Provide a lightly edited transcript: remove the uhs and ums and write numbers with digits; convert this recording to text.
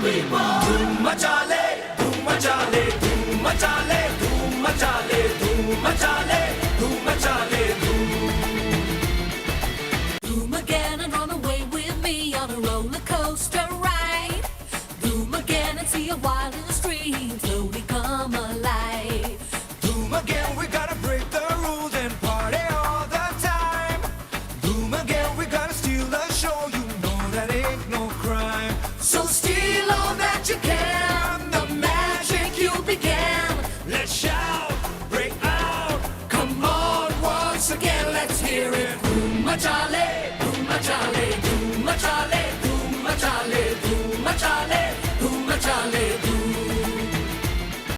धूम मचा ले, धूम मचा ले, धूम मचा ले, धूम मचा ले, धूम मचा ले, धूम मचा ले, Boom again and run away with me on a roller coaster ride. Boom again and see a wildest dream slowly come alive. Boom again, we gotta break the rules and party all the time. Boom again, we gotta steal the show, you know that ain't no crime. So steal all that you can, the magic you began. Let's shout, break out, Come on once again, let's hear it. Boom machale, boom machale.